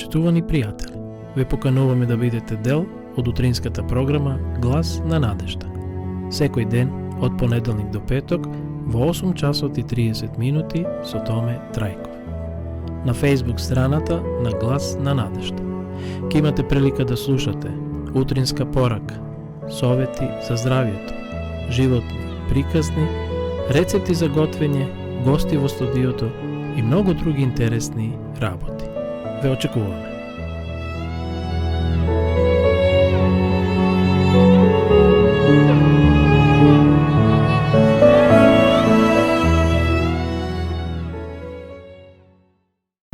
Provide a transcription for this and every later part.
Почитувани пријатели, ве покануваме да бидете дел од утринската програма Глас на надежда. Секој ден, од понеделник до петок, во 8 часот и 30 минути со Томе Трајков. На Facebook страната на Глас на надежда. Ке имате прилика да слушате утринска порака, совети за здравието, животни приказни, рецепти за готвење, гости во студиото и многу други интересни работи. Ве очекуваме.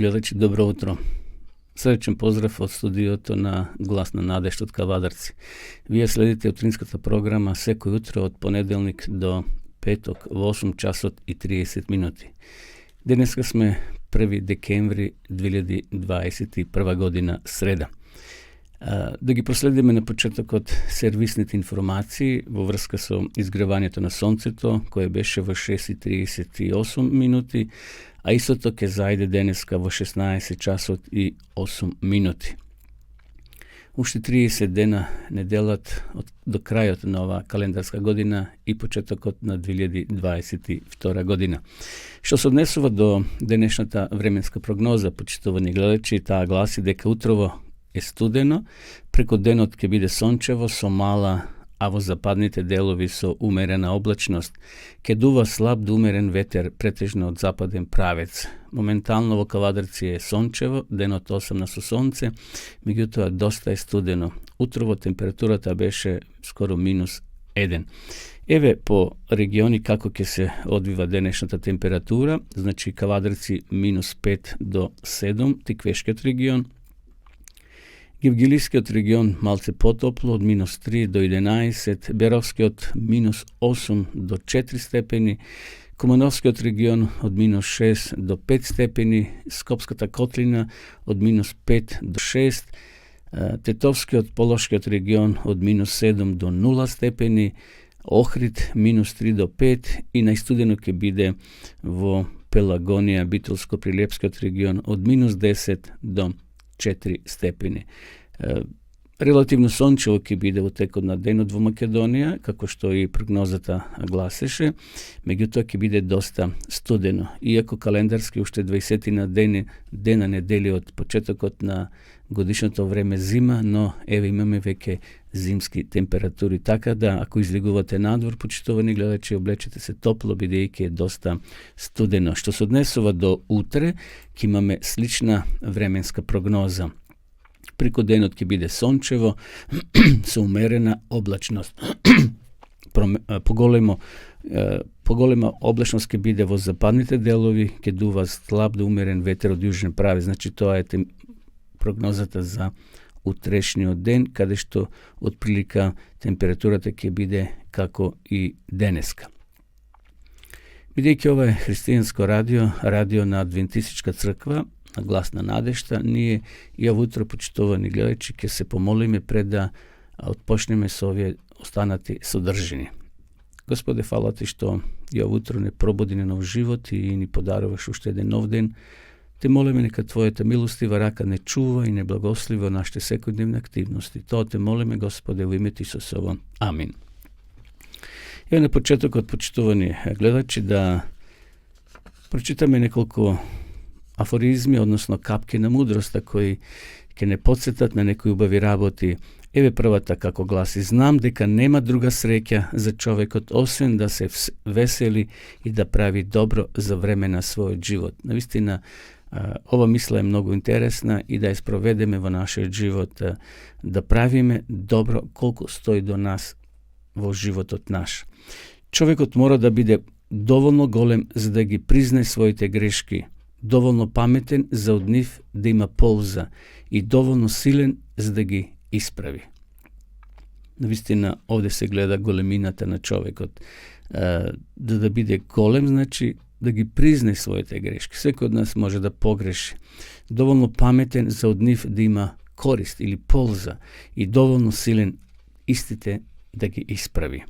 Гледачи, добро утро. Сречен поздрав од студиото на Глас на надежда од Кавадарци. Вие следите утринската програма секој утро од понеделник до петок во 8 часот и 30 минути. Денеска сме 1 декември 2021 година, среда. Да ги проследиме на почетокот сервисните информации во врска со изгревањето на сонцето, кое беше во 6:38 минути, а истото ќе зајде денеска во 16 часот и 8 минути. Уште 30 дена неделат до крајот на оваа календарска година и почетокот на 2022 година. Што се однесува до денешната временска прогноза, почитувани гледачи, таа гласи дека утрово е студено, преку денот ќе биде сончево со мала, а во западните делови со умерена облачност. Ќе дува слаб до умерен ветер, претежно од западен правец. Моментално во Кавадарци е сончево, денот 8 со сонце, меѓутоа доста е студено. Утрово температурата беше скоро -1. Еве по региони како ќе се одвива денешната температура, значи Кавадарци -5 до 7, Тиквешкиот регион, Гевгилискиот регион малце потопло од -3 до 11, Беровскиот -8 до 4 степени, Кумановскиот регион од -6 до 5 степени, Скопската котлина од -5 до 6, Тетовскиот Полошкиот регион од -7 до 0 степени, Охрид -3 до 5 и најстудено ќе биде во Пелагонија, Битолско-Прилепскиот регион од -10 до 4 степени. Релативно сончево ќе биде во текот на денот во Македонија, како што и прогнозата гласеше, меѓутоа ќе биде доста студено. Иако календарски уште 20 на дена недели од почетокот на годишното време зима, но еве имаме веќе зимски температури, така да ако излегувате надвор, почитувани гледачи, облечете се топло, бидејќи е доста студено. Што се однесува до утре, ќе имаме слична временска прогноза. Преку денот ќе биде сончево, со умерена облачност. Поголема облачност ќе биде во западните делови, ќе дува слаб до умерен ветер од јужен правец. Значи тоа е прогнозата за утрешниот ден, каде што отприлика температурата ќе биде како и денеска. Бидејќи ова е христијанско радио на Адвентистичка црква, на Глас на надежда, ние и ово утро, почитувани гледачи, ќе се помолиме пред да отпочнеме со овие останати содржини. Господе, фала ти што и ово утро не пробуди на нов живот и ни подаруваш уште еден нов ден. Те молиме нека Твојата милостива рака не чува и не благослови нашите секојдневни активности. Тоа те молиме, Господе, во името Исусово. Амин. Еве на почетокот, почитувани гледачи, да прочитаме неколку афоризми, односно капки на мудроста, кои ќе не подсетат на некои убави работи. Еве првата како гласи: знам дека нема друга среќа за човекот освен да се весели и да прави добро за време на својот живот. Навистина, ова мисла е многу интересна и да ја спроведеме во нашиот живот, да правиме добро колку стои до нас во животот наш. Човекот мора да биде доволно голем за да ги признае своите грешки, доволно паметен за од нив да има полза и доволно силен за да ги исправи. Навистина, овде се гледа големината на човекот. Да биде голем, значи да ги признае своите грешки. Секој од нас може да погреши. Доволно паметен за од нив да има корист или полза и доволно силен истите да ги исправи.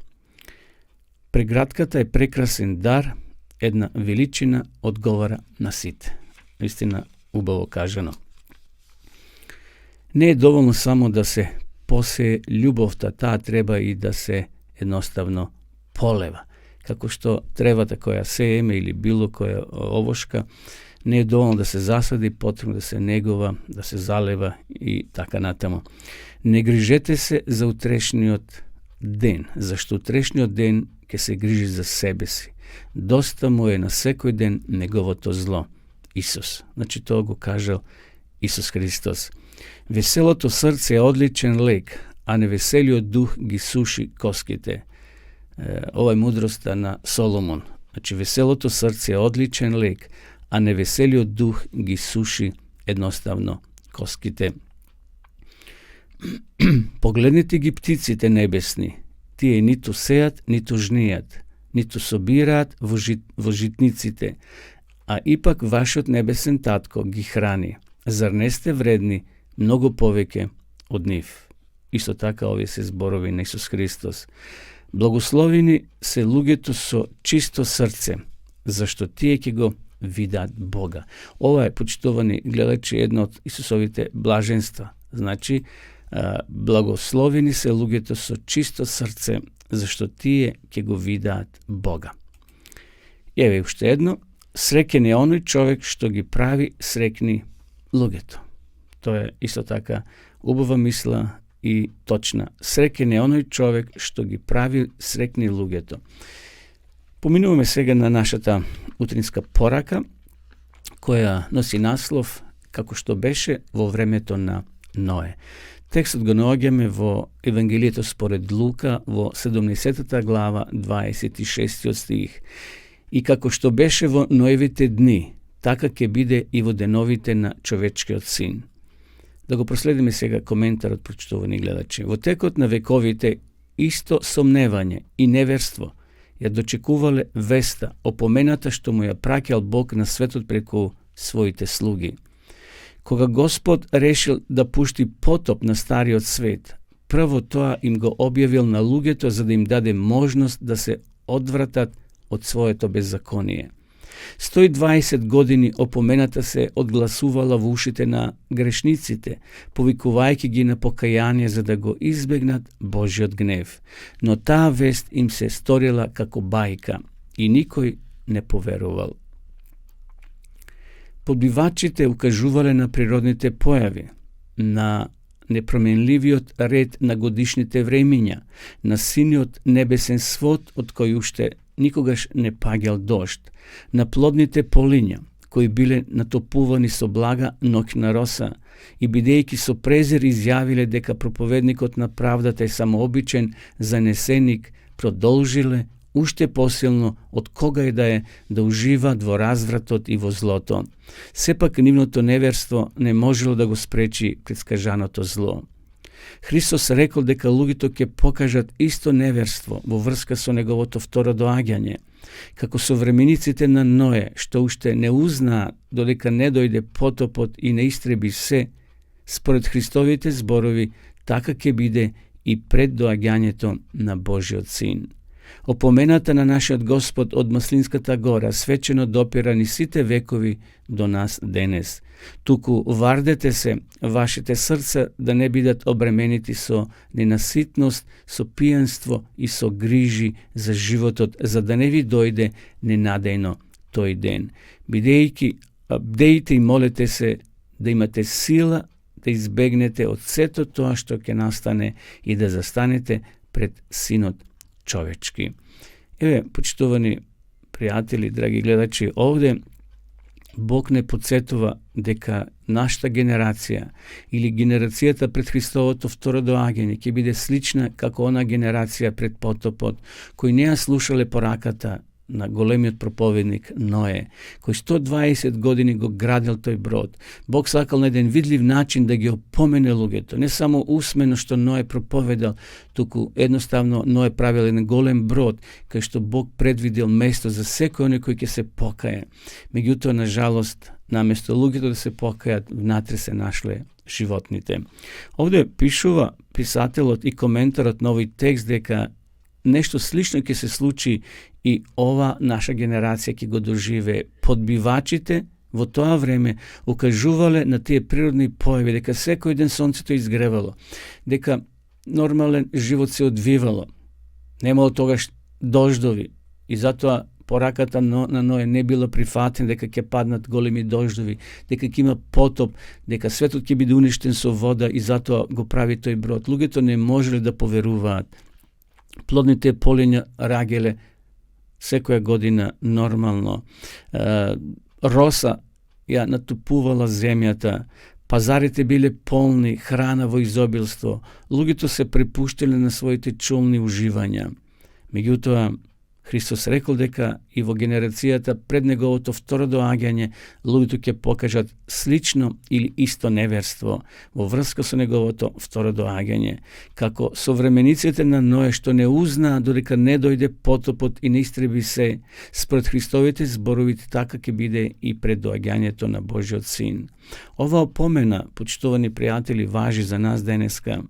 Прегратката е прекрасен дар, една величина одговара на сите. Истина, убаво кажано. Не je dovoljno samo da se poseje ljubov, ta treba i da se jednostavno poleva. Kako što trevata koja sejeme ili bilo koja ovoška, ne je dovoljno da se zasadi, potrebno da se negova, da se zaleva i така натаму. Не грижете се за утрешниот ден, зашто утрешниот ден ќе се грижи за себе си. Доста му е на секој ден неговото зло. Исус. Значи тоа го кажал Исус Христос. Веселото срце е одличен лек, а невеселиот дух ги суши коските. Ова е мудроста на Соломон. Значи веселото срце е одличен лек, а невеселиот дух ги суши едноставно коските. Погледнете ги птиците небесни. Тие ниту сеат, ниту жнијат, ниту собираат во житниците, а ипак вашиот небесен татко ги храни. Зар не сте вредни многу повеќе од нив? Исто така овие се зборови на Исус Христос. Благословени се луѓето со чисто срце, зашто тие ќе го видат Бога. Ова е, почитувани гледачи, едно од Исусовите блаженства. Значи, благословени се луѓето со чисто срце, зашто тие ќе го видат Бога. И еве уште едно, среќен е оној човек што ги прави срекни луѓето. Тоа е исто така убава мисла и точна. Среќен е оној човек што ги прави срекни луѓето. Поминуваме сега на нашата утринска порака, која носи наслов како што беше во времето на Ное. Текстот го наоѓаме во Евангелието според Лука во 17 глава 26 стих. И како што беше во Ноевите дни, така ќе биде и во деновите на човечкиот син. Да го проследиме сега коментарот, прочитувани гледачи. Во текот на вековите исто сомневање и неверство ја дочекувале веста, опомената што му ја праќал Бог на светот преку своите слуги. Кога Господ решил да пушти потоп на стариот свет, прво тоа им го објавил на луѓето за да им даде можност да се одвратат од своето беззаконие. 120 години опомената се одгласувала во ушите на грешниците, повикувајќи ги на покаяние за да го избегнат Божиот гнев. Но таа вест им се сторила како бајка и никој не поверувал. Подбивачите укажувале на природните појави, на непроменливиот ред на годишните времиња, на синиот небесен свод од кој уште никогаш не паѓал дожд, на плодните полиња, кои биле натопувани со блага ноќна роса, и бидејќи со презир изјавиле дека проповедникот на правдата е само обичен занесеник, продолжиле уште посилно од кога е да уживаат во развратот и во злото. Сепак нивното неверство не можело да го спречи претскажаното зло. Христос рекол дека луѓето ќе покажат исто неверство во врска со неговото второ доаѓање, како современиците на Ное, што уште не узнаат додека не дојде потопот и не истреби се, според Христовите зборови, така ќе биде и пред доаѓањето на Божиот син. Опомената на нашиот Господ од Маслинската гора свечено допира ни сите векови до нас денес. Туку вардете се вашите срца да не бидат обременити со ненаситност, со пијанство и со грижи за животот, за да не ви дојде ненадејно тој ден. Бдејте и молете се да имате сила да избегнете од сето тоа што ќе настане и да застанете пред Синот човечки. Еве, почитувани пријатели, драги гледачи, овде Бог не подсетува дека нашата генерација или генерацијата пред Христовото второ доаѓање ќе биде слична како она генерација пред потопот, кои не ја слушале пораката на големиот проповедник Ное, кој 120 години го градил тој брод. Бог сакал на еден видлив начин да ги опомене луѓето, не само усмено што Ное проповедал, туку едноставно Ное правил еден голем брод, кај што Бог предвидел место за секој оној кој ќе се покае. Меѓутоа, на жалост, наместо луѓето да се покајат, внатре се нашле животните. Овде пишува писателот и коментарот на овој текст дека нешто слично ќе се случи и ова наша генерација ќе го доживее. Подбивачите во тоа време укажувале на тие природни појави, дека секој ден сонцето изгревало, дека нормален живот се одвивало, немало тогаш дождови и затоа пораката на Ној не била прифатена дека ќе паднат големи дождови, дека ќе има потоп, дека светот ќе биде уништен со вода и затоа го прави тој брод. Луѓето не можеле да поверуваат. Плодните полиња рагеле секоја година нормално. Роса ја натупувала земјата, пазарите биле полни, храна во изобилство, луѓето се препуштиле на своите чулни уживања. Меѓутоа, Христос рекол дека и во генерацијата пред неговото второ доаѓање луѓето ќе покажат слично или исто неверство во врска со неговото второ доаѓање, како современиците на Ној што не узнаа додека не дојде потопот и не истреби се, според Христовите зборовите така ќе биде и пред доаѓањето на Божиот Син. Ова опомена, почитувани пријатели, важи за нас денеска.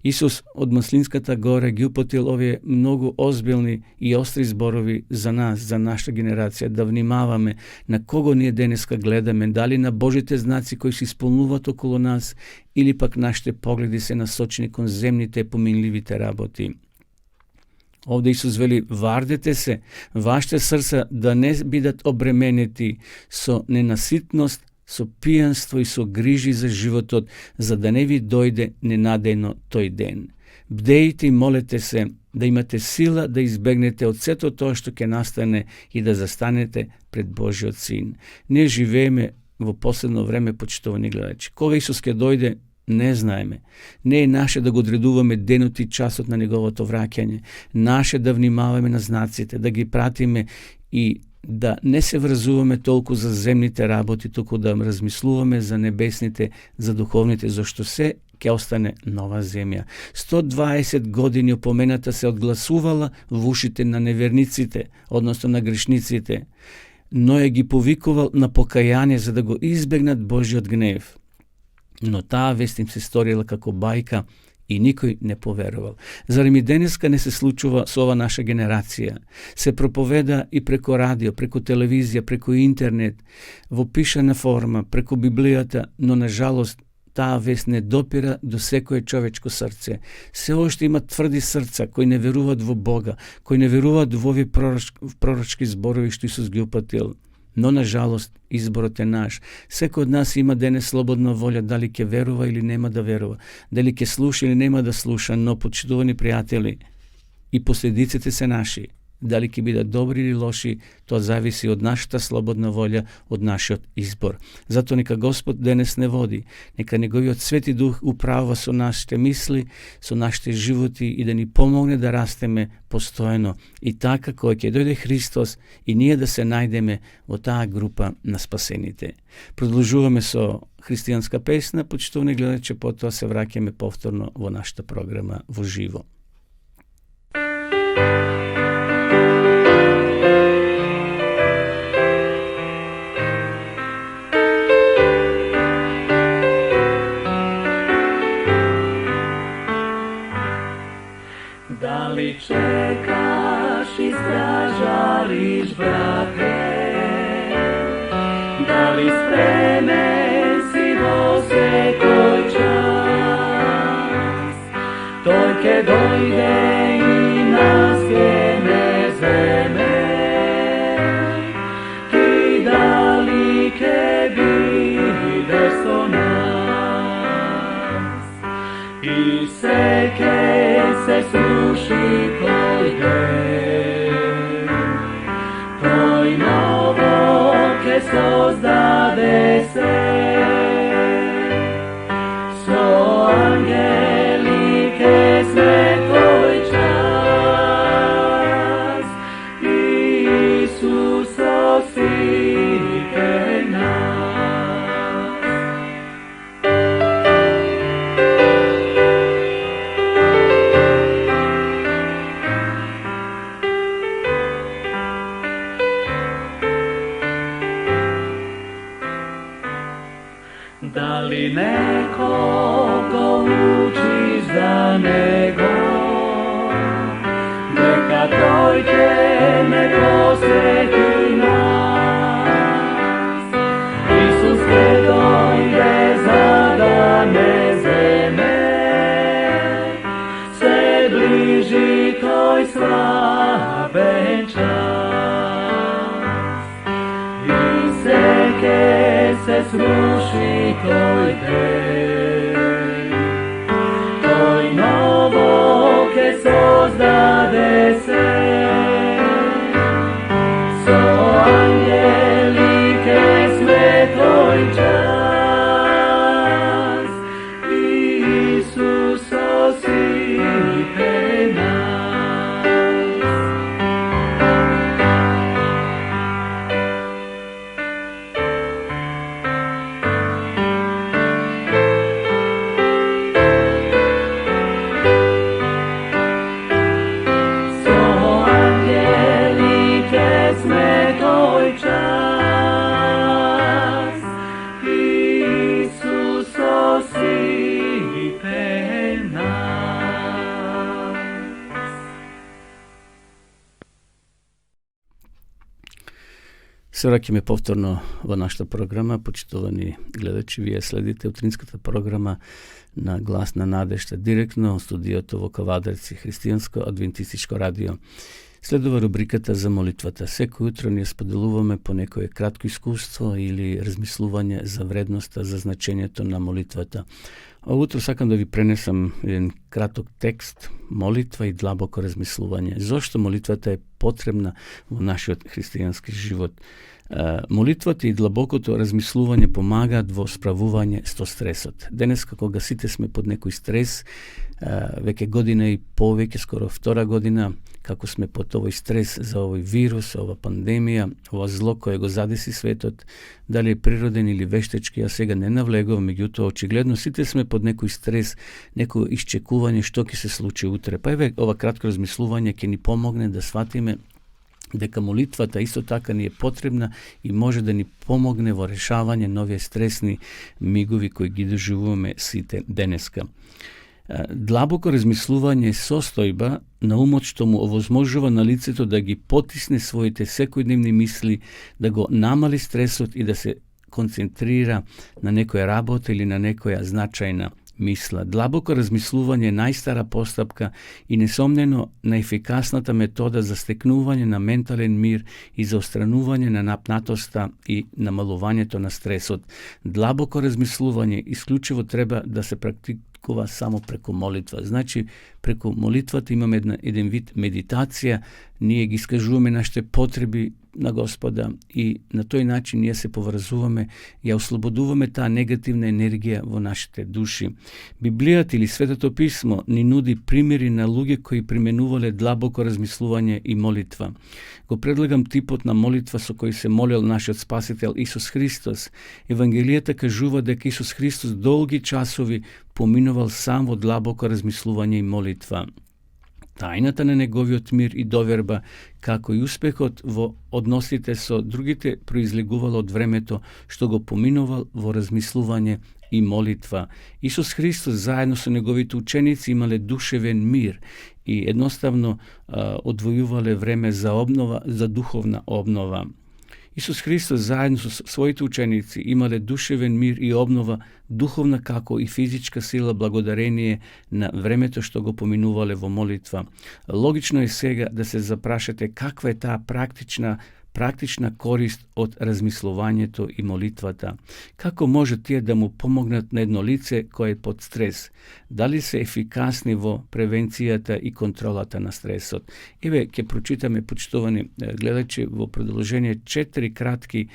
Исус од Маслинската гора ги упатил овие многу озбилни и остри зборови за нас, за нашата генерација, да внимаваме на кого ние денеска гледаме, дали на Божите знаци кои се исполнуваат околу нас, или пак нашите погледи се насочени кон земните поминливите работи. Овде Исус вели, вардете се, вашите срца да не бидат обременети со ненаситност, со пијанство и со грижи за животот, за да не ви дојде ненадејно тој ден. Бдејте и молете се да имате сила да избегнете од сето тоа што ќе настане и да застанете пред Божиот Син. Ние живееме во последно време, почитувани гледачи. Кога Исус ќе дојде, не знаеме. Не е наше да го одредуваме денот и часот на неговото враќање. Наше да внимаваме на знаците, да ги пратиме и да не се врзуваме толку за земните работи, туку да размислуваме за небесните, за духовните, зашто се ќе остане нова земја. 120 години опомената се одгласувала во ушите на неверниците, односно на грешниците, но е ги повикувал на покаяние за да го избегнат Божиот гнев. Но таа вест им се сторила како бајка и никој не поверувал. Зарем и денеска не се случува со ова наша генерација? Се проповеда и преку радио, преку телевизија, преку интернет, во пишана форма, преку Библијата, но на жалост таа вест не допира до секое човечко срце. Се уште има тврди срца кои не веруваат во Бога, кои не веруваат во овие пророчки зборови што Исус ги упатил. Но на жалост изборот е наш. Секој од нас има денес слободна волја дали ќе верува или нема да верува, дали ќе слуша или нема да слуша, но почитувани пријатели, и последиците се наши. Дали ќе бидат добри или лоши, тоа зависи од нашата слободна волја, од нашиот избор. Затоа нека Господ денес не води, нека Неговиот Свети Дух управува со нашите мисли, со нашите животи и да ни помогне да растеме постојано. И така, кога ќе дојде Христос, и ние да се најдеме во таа група на спасените. Продолжуваме со христијанска песна, почитувани гледачи, потоа се враќаме повторно во нашата програма во живо. Дали чекаш и стражариш, брате? Дали спремен си во секој час? Тој ќе дојде и нас ќе не земе. Ти дали ќе бидеш со нас? И се ќе се сруши тој ден, тој ново ќе создаде се, со ангели ќе сме тој час, Исус со сите нас. Дали некого учиш за него, дека тој ќе не посети нас, и sruši toj dej. Toj novo ke sozdade se, so anjeli ke smetoj čas, Isuso sipe nas. So anjeli ke smetoj čas, Isuso sipe nas. Се враќаме повторно во нашата програма. Почитувани гледачи, вие следите утринската програма на Глас на надежта директно од студиото во Кавадарци, христијанско адвентистичко радио. Следува рубриката за молитвата. Секој утро ние споделуваме по некое кратко искуство или размислување за вредноста, за значењето на молитвата. Ово утро сакам да ви пренесам еден краток текст, молитва и длабоко размислување. Зошто молитвата е потребна во нашиот христијански живот? Молитвата и длабокото размислување помагаат во справување со стресот. Денес, кога сите сме под некој стрес, веќе година и повеќе, скоро втора година, како сме под овој стрес за овој вирус, ова пандемија, ова зло кое го задеси светот, дали е природен или вештечки, а сега не навлегувам, меѓутоа очигледно сите сме под некој стрес, некој исчекување што ќе се случи утре. Па еве ова кратко размислување ќе ни помогне да сватиме дека молитвата исто така ни е потребна и може да ни помогне во решавање на овие стресни мигови кои ги доживуваме сите денеска. Длабоко размислување е состојба на умот што му овозможува на лицето да ги потисне своите секојдневни мисли, да го намали стресот и да се концентрира на некоја работа или на некоја значајна мисла. Длабоко размислување е најстара постапка и несомнено најефикасната метода за стекнување на ментален мир и за отстранување на напнатоста и намалувањето на стресот. Длабоко размислување исклучиво треба да се практикува само преку молитва. Значи, преку молитвата имаме еден вид медитација, ние ги искажуваме нашите потреби на Господа и на тој начин ние се поврзуваме и ја ослободуваме таа негативна енергија во нашите души. Библијата или Светото писмо ни нуди примери на луѓе кои применувале длабоко размислување и молитва. Го предлагам типот на молитва со кој се молел нашиот Спасител Исус Христос. Евангелијата кажува дека Исус Христос долги часови поминувал сам во длабоко размислување и молитва. Тајната на неговиот мир и доверба, како и успехот во односите со другите, произлегувало од времето што го поминувал во размислување и молитва. Исус Христос заедно со неговите ученици имале душевен мир и едноставно одвојувале време за обнова, за духовна обнова. Исус Христос заедно со своите ученици имале душевен мир и обнова, духовна како и физичка сила благодарение на времето што го поминувале во молитва. Логично е сега да се запрашате каква е таа практична корист од размислувањето и молитвата. Како може тие да му помогнат на едно лице кое е под стрес? Дали се ефикасни во превенцијата и контролата на стресот? Еве, ќе прочитаме, почитувани гледачи, во продолжение 4 кратки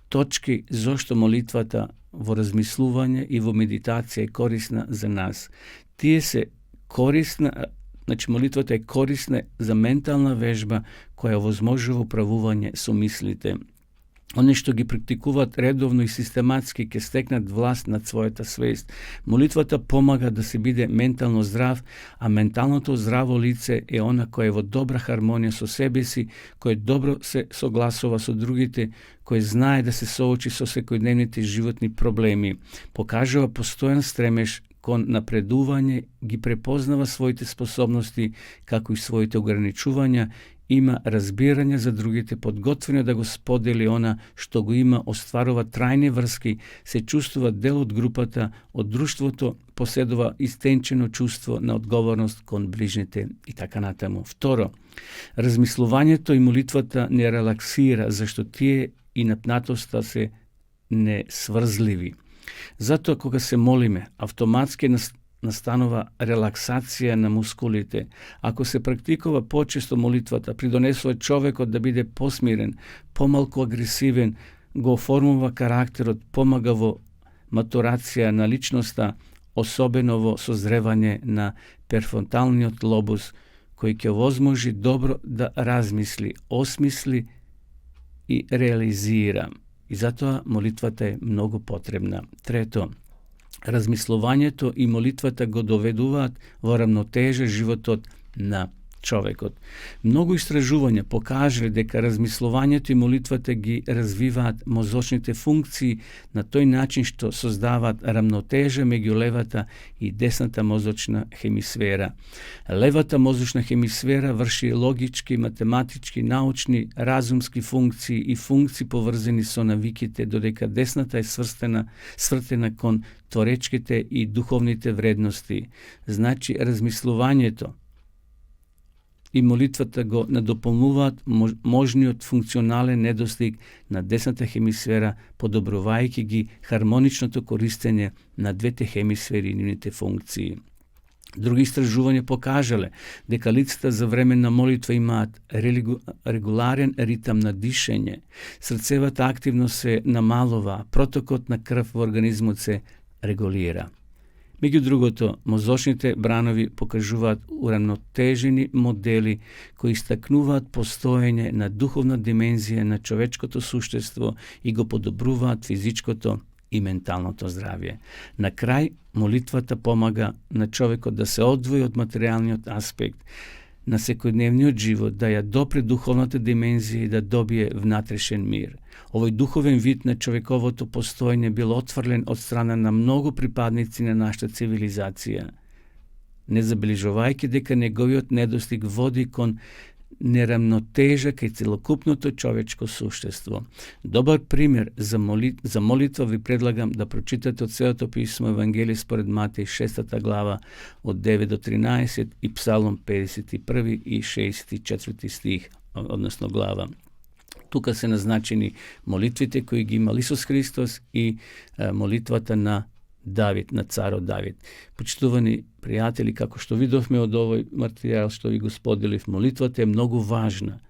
точки зошто молитвата во размислување и во медитација е корисна за нас. Тие се корисна, значи молитвата е корисна за ментална вежба која овозможува управување со мислите. Они што ги практикуваат редовно и систематски ќе стекнат власт над својата свест. Молитвата помага да се биде ментално здрав, а менталното здраво лице е она кое е во добра хармонија со себе си, кое добро се согласува со другите, кое знае да се соочи со секојдневните животни проблеми, покажува постојан стремеж кон напредување, ги препознава своите способности, како и своите ограничувања, има разбирање за другите, подготвено да го сподели она што го има, остварува трајни врски, се чувствува дел од групата, од друштвото, поседува истенчено чувство на одговорност кон ближните и така натаму. Второ, размислувањето и молитвата не релаксира, зашто тие и напнатоста се nesvrzljivi. Zato кога се молиме, автоматски настанува релаксација на мускулите. Ако се практикува почесто молитвата, придонесува човекот да биде посмирен, помалку агресивен, го оформува карактерот, помага во матурација на личноста, особено во созревање на префронталниот лобус, кој ќе возможи добро да размисли, осмисли и реализира. И затоа молитвата е многу потребна. Трето, размислувањето и молитвата го доведуваат во рамнотежа животот на човекот. Многу истражувања покажале дека размислувањето и молитвата ги развиваат мозочните функции на тој начин што создаваат рамнотежа меѓу левата и десната мозочна хемисфера. Левата мозочна хемисфера врши логички, математички, научни, разумски функции и функции поврзани со навиките, додека десната е свртена кон творечките и духовните вредности. Значи, размислувањето и молитвата го надополнуваат можниот функционален недостиг на десната хемисфера, подобрувајќи ги хармоничното користење на двете хемисфери и нивните функции. Други истражувања покажале дека лицата за време на молитва имаат регуларен ритам на дишење, срцевата активност се намалува, протокот на крв во организмот се регулира. Меѓу другото, мозочните бранови покажуваат урамнотежени модели кои истакнуваат постоење на духовна димензија на човечкото суштество и го подобруваат физичкото и менталното здравје. На крај, молитвата помага на човекот да се одвои од материјалниот аспект на секојдневниот живот, да ја допре духовната димензија и да добие внатрешен мир. Овој духовен вид на човековото постоење бил отфрлен од страна на многу припадници на нашата цивилизација, не забележувајќи дека неговиот недостиг води кон нерамнотежа кај целокупното човечко суштество. Добар пример за молитва ви предлагам да прочитате од Светото писмо Евангелие според Матеј 6 глава од 9 до 13 и Псалом 51 и 64 стих, односно глава. Тука се назначени молитвите кои ги имал Исус Христос и молитвата на Давид, на царот Давид. Почитувани пријатели, како што видовме од овој материјал што ви го споделив, молитвата е многу важна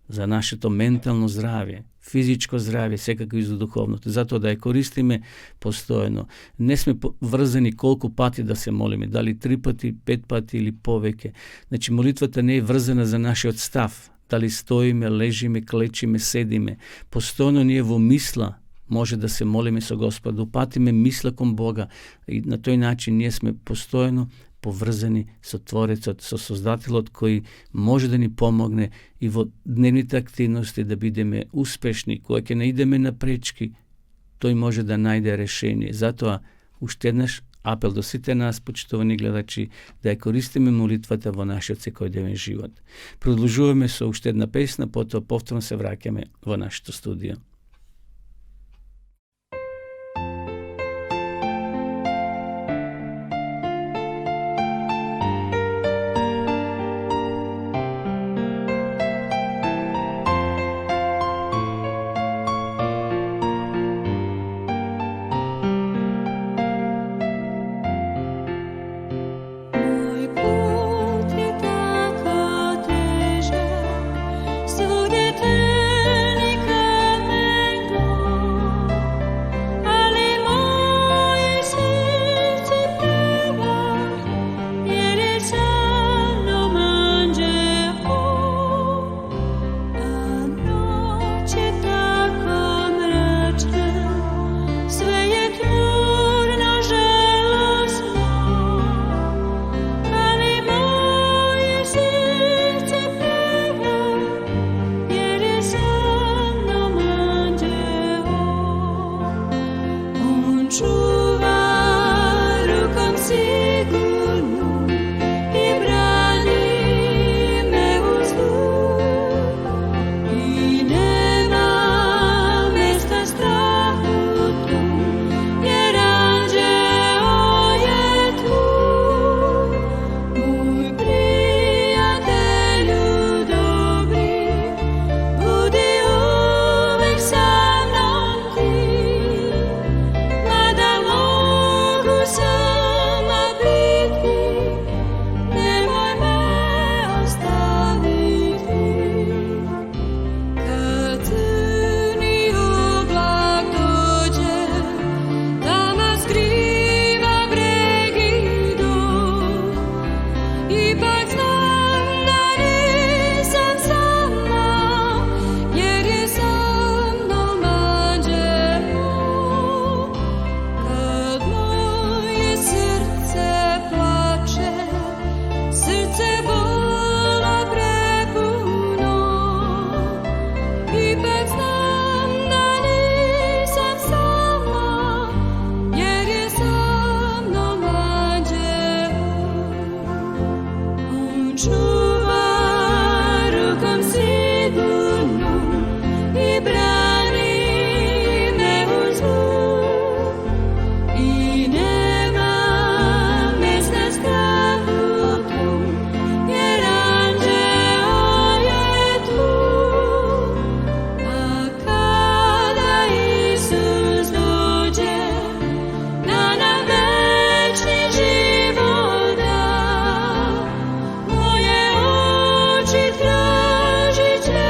за нашето ментално здравје, физичко здравје, секако и за духовното. Затоа да ја користиме постојано. Не сме врзани колку пати да се молиме, дали 3 пати, 5 пати или повеќе. Значи, молитвата не е врзана за нашиот став, дали стоиме, лежиме, клечиме, седиме. Постојано ние во мисла може да се молиме со Господ, да упатиме мисла кон Бога и на тој начин ние сме постојано поврзани со Творецот, со Создателот кој може да ни помогне и во дневните активности да бидеме успешни. Кога ќе наидеме на пречки, тој може да најде решение. Затоа, уште еднаш апел до сите нас, почитувани гледачи, да ја користиме молитвата во нашиот секојдневен живот. Продолжуваме со уште една песна, потоа повторно се враќаме во нашето студио. Svugdje te nikad ne čuva rukom sigurnom i brani me u zlu. I nema mjesta strahu tu, jer anđeo je tu. A kada Isus dođe, da nam večni život da, moje oči tražit će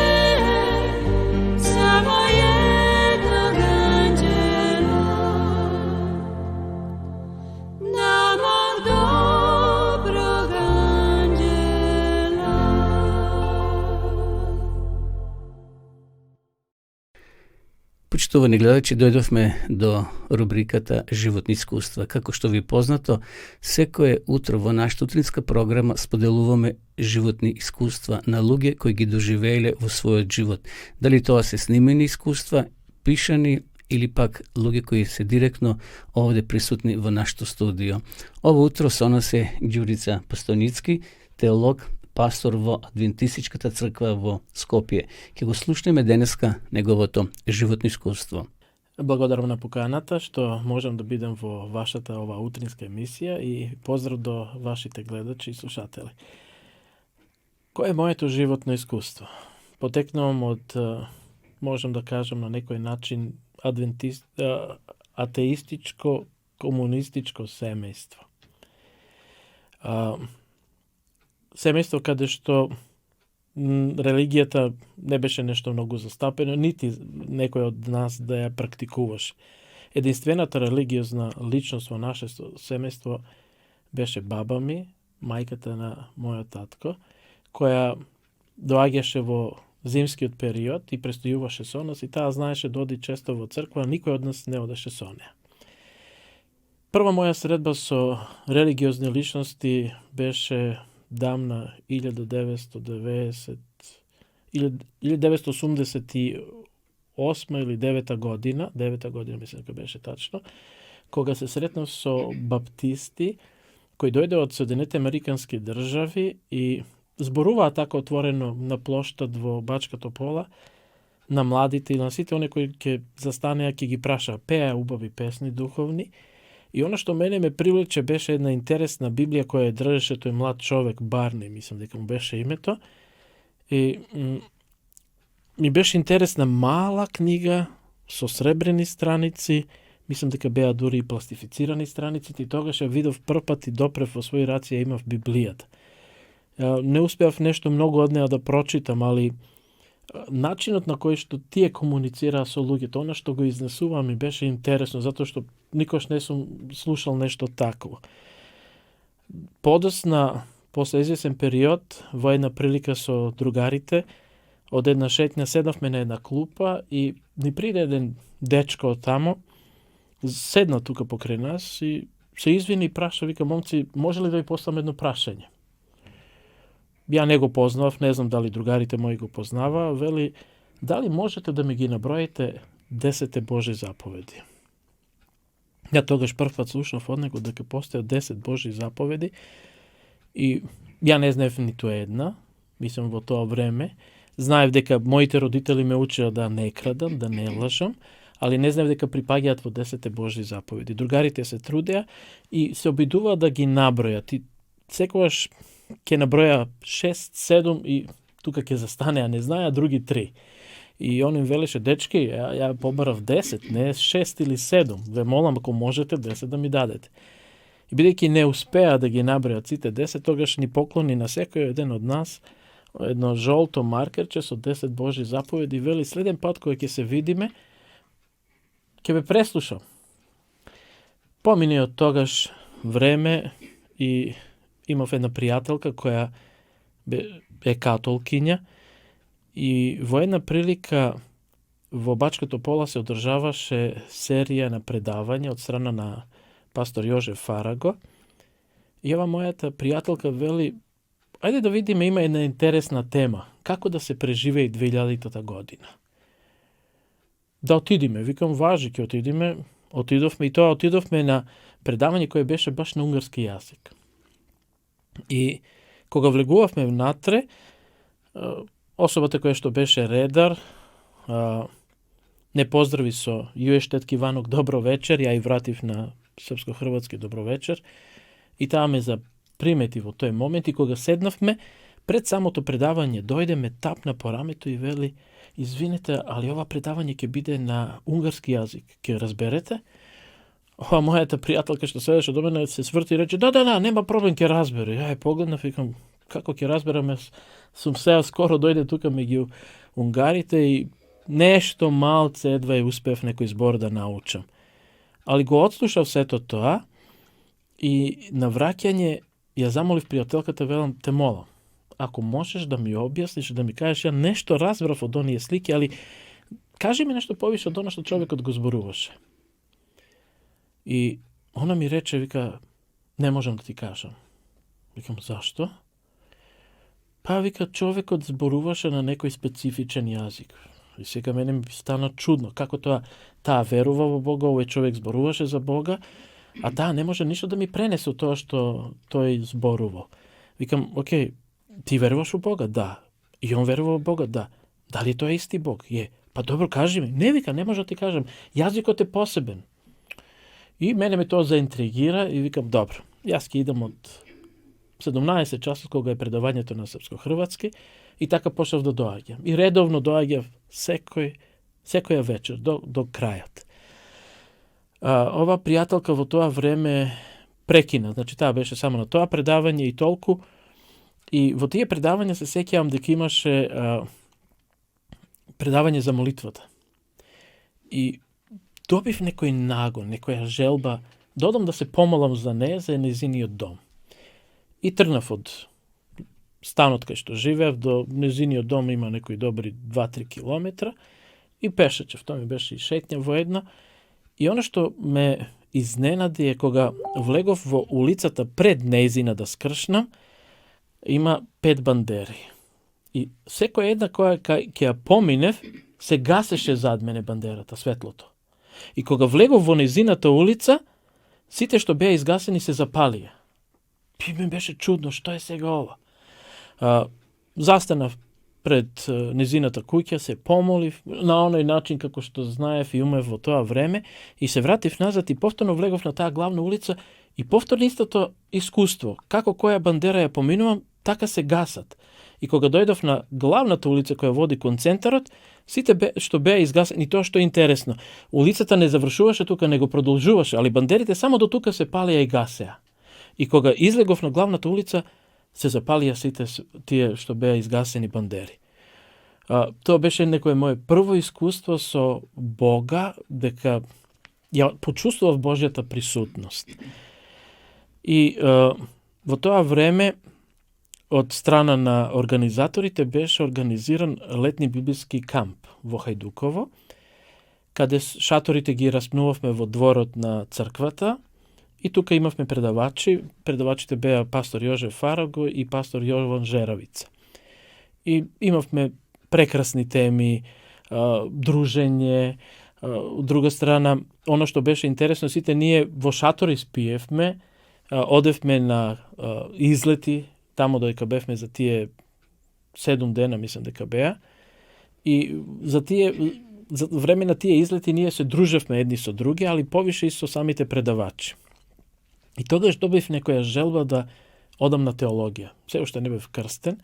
samo jednog anđela, na mog dobrog anđela. Почитувани гледачи, дојдовме до рубриката Животни искуства. Како што ви е познато, секое утро во нашата утринска програма споделуваме животни искуства на луѓе кои ги доживееле во својот живот. Дали тоа се снимени искуства, пишани или пак луѓе кои се директно овде присутни во нашето студио. Ово утро со нас е Ѓурица Постоницки, теолог, пастор во Адвентистичката црква во Скопје. Ќе го слушнеме денеска неговото животно искуство. Благодарам на поканата што можам да бидам во вашата ова утринска емисија и поздрав до вашите гледачи и слушатели. Кој е моето животно искуство? Потекнувам од, можам да кажам на некој начин, атеистичко, комунистичко семејство. Семејство каде што религијата не беше нешто многу застапено, нити некој од нас да ја практикуваше. Единствената религиозна личност во наше семејство беше баба ми, мајката на мојот татко, која доаѓаше во зимскиот период и престојуваше со нас и таа знаеше да оди често во црква, никој од нас не одеше со неа. Прва моја средба со религиозни личности беше дамна 1988 или 9 година, 9 година мислам дека беше тачно, кога се сретнав со баптисти кои дојде од Соединетите Американски држави и зборуваа така отворено на плоштад во Бачка Топола на младите и на сите оние кои ќе застанеа, ќе ги праша, пеа убави песни духовни. И оно што мене ме привлече беше една интересна Библија која ја држеше тој млад човек, Барни, мислам дека му беше името. И ми беше интересна мала книга со сребрени страници, мислам дека беа дури и пластифицирани страниците, и тогаш ја видов првпат и допрев во своји раци ја имав Библијата. Не успеав нешто многу од неа да прочитам, али начинот на кој што тие комуницираа со луѓето, она што го изнесуваа ми беше интересно, затоа што никош не сум слушал нешто такво. Подосна, после извесен период, во една прилика со другарите, од една шетња седнавме на една клупа и ни приде еден дечко од тамо, седна тука покрај нас и се извини и праша, вика, момци, може ли да ви поставам едно прашање? Ја не го познавав, не знам дали другарите мои го познаваа, вели, дали можете да ми ги наброите 10 Божи заповеди? Ја тогаш првпат слушнав од него дека постојат 10 Божи заповеди и ја не знаев ниту една, мислам во тоа време. Знаев дека моите родители ме учеа да не крадам, да не лажам, али не знаев дека припаѓаат во 10 Божи заповеди. Другарите се трудеа и се обидуваа да ги набројат. И секогаш ќе наброја 6-7 и тука ќе застанеа, не знаеа други 3. И он им велеше, дечки, ја побарав 10, не 6 или 7. Ве молам, ако можете 10 да ми дадете. И бидејќи не успеа да ги набројат сите 10, тогаш ни поклони на секој еден од нас едно жолто маркерче со 10 Божи заповеди и вели, следен пат кој ќе се видиме, ќе ме преслушам. Помине од тогаш време и имав една пријателка која е католкиња и во една прилика во Бачка Топола се одржаваше серија на предавања од страна на пастор Јожеф Фараго. И ова мојата пријателка вели, ајде да видиме, има една интересна тема, како да се преживее 2000-та година. Да отидиме, викам, важи, ќе отидиме. Отидовме и тоа отидовме на предавање кое беше баш на унгарски јазик. И кога влегувавме внатре, особата која што беше редар, не поздрави со Јуештетки Ванок добро вечер, ја и вратив на српско-хрватски добро вечер, и таа ме запримети во тој момент, и кога седнавме, пред самото предавање дојде, ме тапна по рамето и вели: извинете, али ова предавање ќе биде на унгарски јазик, ќе разберете? Ова мојата пријателка што седеше до мене се сврти и рече: да, нема проблем, ќе разбере. Ја погледнав и викам: како ќе разберам, сум сега скоро дојде тука меѓу унгарите и нешто малце едва успев некој збор да научам. Али го отслушав сето тоа и на враќање ја замолив пријателката, велам: те молам, ако можеш да ми објасниш, да ми кажеш, ја нешто разбрав од оние слики, али кажи ми нешто повише од она што човекот го зборуваше. И она ми рече, вика: не можам да ти кажам. Викам: зашто? Па, вика, човекот зборуваше на некој специфичен јазик. И сега мене ми стана чудно, како таа верува во Бога, овој човек зборуваше за Бога, а таа не може ништо да ми пренесе од тоа што тој зборувал. Викам: окей, ти веруваш во Бога? Да. И он верува во Бога? Да. Дали тоа е исти Бог? Е. Па добро, кажи ми. Не, вика, не може да ти кажам. Јазикот е посебен. И мене ме тоа заинтригира и викам: добро, јас ќе идам од 17 часот кога е предавањето на српско-хрватски, и така почнав да доаѓам. И редовно доаѓав секоја вечер до крајот. Ова пријателка во тоа време прекина, значи таа беше само на тоа предавање и толку. И во тие предавања се сеќавам дека имаше предавање за молитвата. И добив некој нагон, некоја желба, додам да се помолам за неја, за незиниот дом. И тргнав од станот кај што живеев до незиниот дом, има некои добри 2-3 километра, и пешачев, тоа ми беше и шетња во една. И она што ме изненади е кога влегов во улицата пред нејзина да скршнам, има 5 бандери. И секоја една која ќе ја поминев, се гасеше зад мене бандерата, светлото. И кога влегов во нејзината улица, сите што беа изгасени се запалија. И ми беше чудно, што е сега ова? Застанав пред нејзината куќа, се помолив на оној начин како што знаев и умев во тоа време, и се вратив назад и повторно влегов на таа главна улица и повторно истото искуство. Како која бандера ја поминувам, така се гасат. И кога дојдов на главната улица која води кон центарот, сите што беа изгасени, тоа што е интересно, улицата не завршуваше тука, него продолжуваше, али бандерите само до тука се палеа и гасеа. И кога излегов на главната улица, се запалија сите тие што беа изгасени бандери. Тоа беше некое моје прво искуство со Бога, дека ја почувствував Божјата присутност. И во тоа време, од страна на организаторите, беше организиран летни библиски камп во Хајдуково, каде шаторите ги распнувавме во дворот на црквата, и тука имавме предавачи. Предавачите беа пастор Јожев Фараго и пастор Јован Жеравица. И имавме прекрасни теми, дружење. Од друга страна, оно што беше интересно, сите ние во шатори спиевме, одевме на излети, тамо додека бевме за тие 7 дена, мислам дека беа. И за време на тие излети ние се дружевме едни со други, али повише и со самите предавачи. И тогаш добив некоја желба да одам на теологија. Се уште не бев крстен.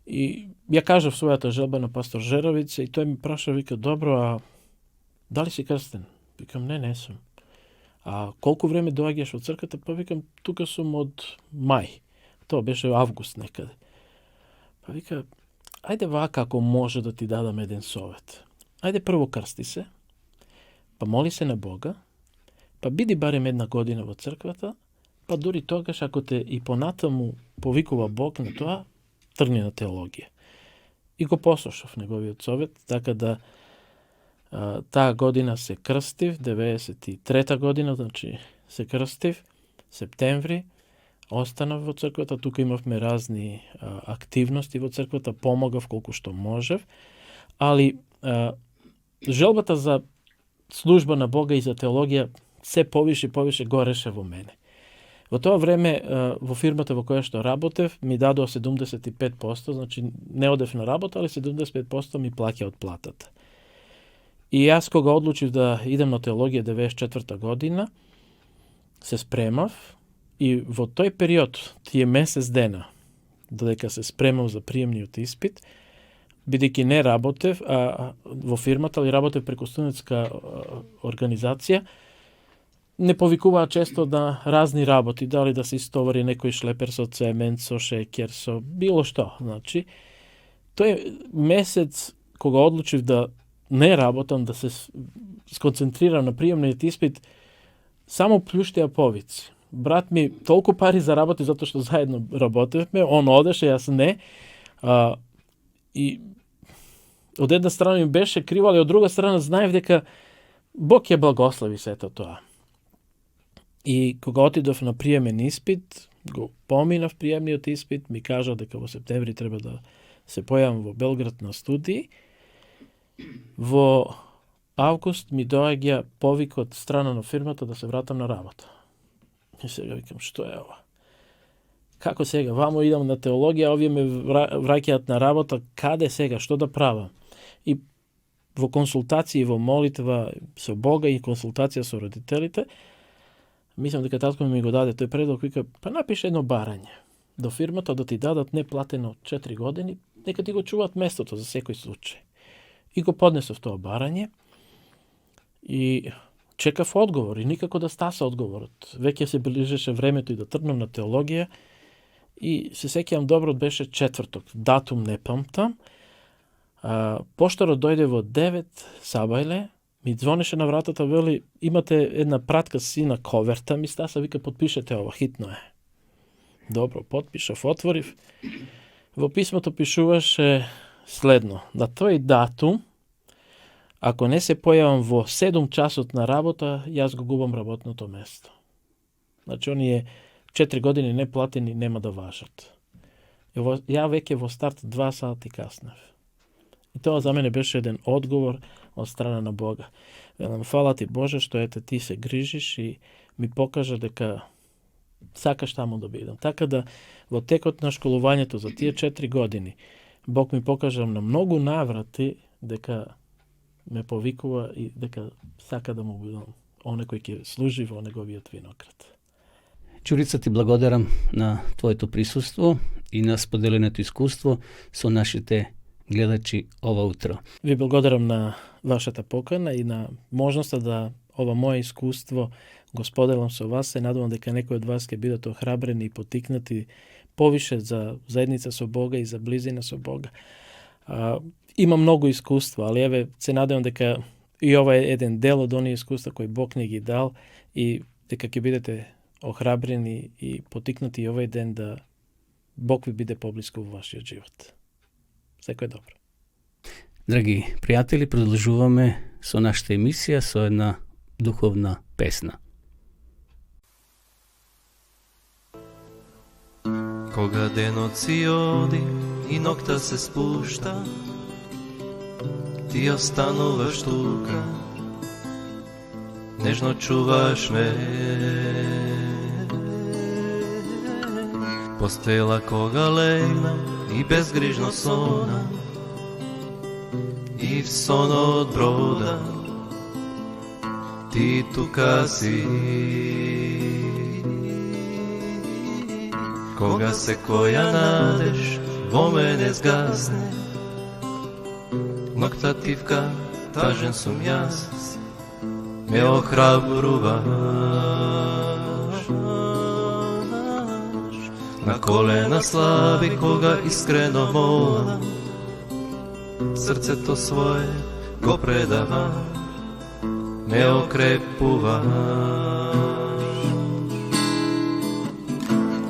И ја кажав својата желба на пастор Жеровица и тој ми праша, вика: добро, а дали си крстен? Викам: не сум. А колку време доаѓаш од црквата? Па викам: тука сум од мај. Тоа беше август некаде. Па вика: ајде вака, ако може да ти дадам еден совет. Ајде прво крсти се, па моли се на Бога, па биди барем 1 година во црквата, па дури тогаш, ако те и понатаму повикува Бог на тоа, тргни на теологија. И го послушав неговиот совет, така да таа година се крстив, 93-та година, значи се крстив, септември, останав во црквата, тука имавме разни активности во црквата, помогав колку што можев, али желбата за служба на Бога и за теологија се повише гореше во мене. Во тоа време во фирмата во која што работев ми дадоа 75%, значи не одев на работа, али 75% ми плаќа од платата. И јас кога одлучив да идем на теологија 94 година, се спремав и во тој период, тие месец дена, додека се спремав за приемниот испит, бидејќи не работев во фирмата, али работев преку студентска организација, не повикуваа често на разни работи, дали да се истовари некој шлепер со цемент, со шеќер, со било што. Значи, тој месец кога одлучив да не работам, да се сконцентрирам на приемниот испит, само плюштија повици. Брат ми толку пари заработи затоа што заедно работевме, он одеше, јас не. И од една страна ми беше криво, али од друга страна знаев дека Бог ја благослови сето тоа. И кога отидов на приемен испит, го поминав приемниот испит, ми кажа дека во септември треба да се појавам во Белград на студии. Во август ми доаѓа повик од страна на фирмата да се вратам на работа. И сега викам, што е ова? Како сега? Вамо идам на теологија, овие ме враќаат на работа, каде сега, што да правам? И во консултација, во молитва со Бога и консултација со родителите, мислам дека татко ми го даде тој предлог, вика, па напиши едно барање до фирмата да ти дадат неплатено 4 години, нека ти го чуваат местото за секој случај. И го поднесов тоа барање и чекав одговор и никако да стаса одговорот. Веќе се ближеше времето и да тргнам на теологија и се сеќавам добро, беше четврток, датум не памтам. Поштарот дојде во 9 сабајле, ми звонеше на вратата, вели, имате една пратка сина коверта, ми стаса, вика, подпишете ова, хитно е. Добро, подпишав, отворив. Во писмото пишуваше следно. На тој датум, ако не се појавам во 7 часот на работа, јас го губам работното место. Значи, оние 4 години неплатени нема да важат. Ја веќе во старт 2 сати каснев. И тоа за мене беше еден одговор од страна на Бога. Велам, фала ти Боже што ете ти се грижиш и ми покажа дека сакаш таму да бидам. Така да во текот на школувањето за тие 4 години Бог ми покажа на многу наврати дека ме повикува и дека сака да му бидам оне кој ќе служи во неговиот виноград. Ѓурица, ти благодарам на твоето присуство и на споделеното искуство со нашите гледачи ова утро. Ви благодарам на вашата покана и на можноста да ова мое искуство го споделам со вас. Се надевам дека некои од вас ќе бидат охрабрени и потикнати повише за заедница со Бога и за близина со Бога. Има многу искуства, али еве се надевам дека и ова е еден дел од оние искуства кои Бог ни ги дал и дека ќе бидете охрабрени и потикнати овој ден да Бог ви биде поблиску во вашиот живот. Секој добро. Драги пријатели, продолжуваме со нашата емисија со една духовна песна. Кога денот си оди и ноќта се спушта, ти остануваш тука, нежно чуваш ме. Постела кога легнам и безгрижно сонам, и в сонот брода ти тука си. Кога секоја надеж во мене згасне, ноќта тивка, тажен сум јас, ме охрабруваш. На колена слаби кога искрено молам, срцето свое го предавам, ме окрепуваш.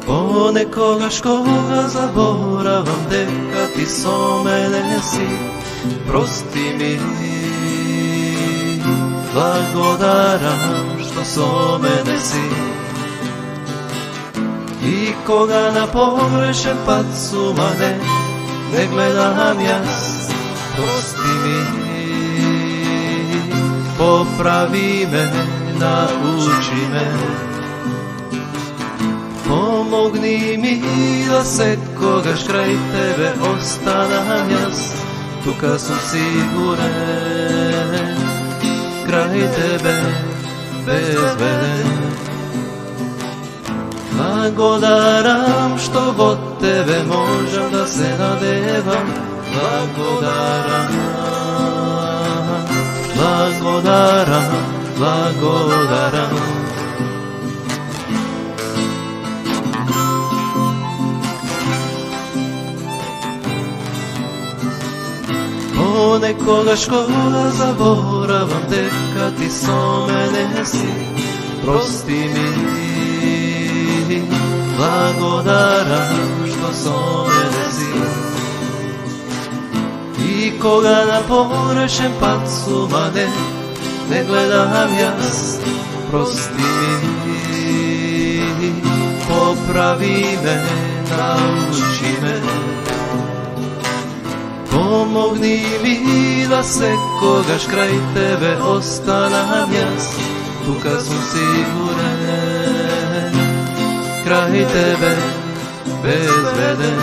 Понекогаш кога заборавам дека ти со мене си, прости ми, благодарам што со мене си. И кога на погрешен пат сумане, не гледам јас, прости ми, поправи ме, научи ме. Помогни ми да секогаш крај тебе останам јас, тука сум сигурен, крај тебе безбеден. Благодарам што во тебе можам да се надевам, благодарам, благодарам, благодарам. Понекогаш кога заборавам дека ти со мене си, прости ми, благодарам што со мене си. И кога на погрешен пат сумане не гледам јас, прости ми, поправи ме, научи ме. Помогни ми да секогаш крај тебе останам јас, тука сум сигурен, крај тебе безбеден.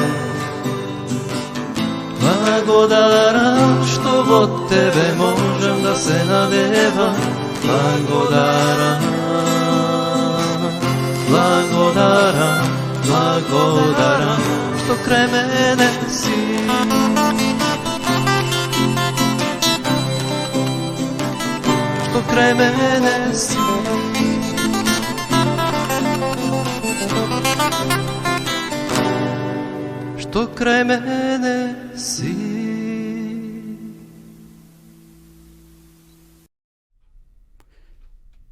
Благодарам што во тебе можам да се надевам, благодарам, благодарам, благодарам што крај мене си. Што крај мене си. Што крај мене си.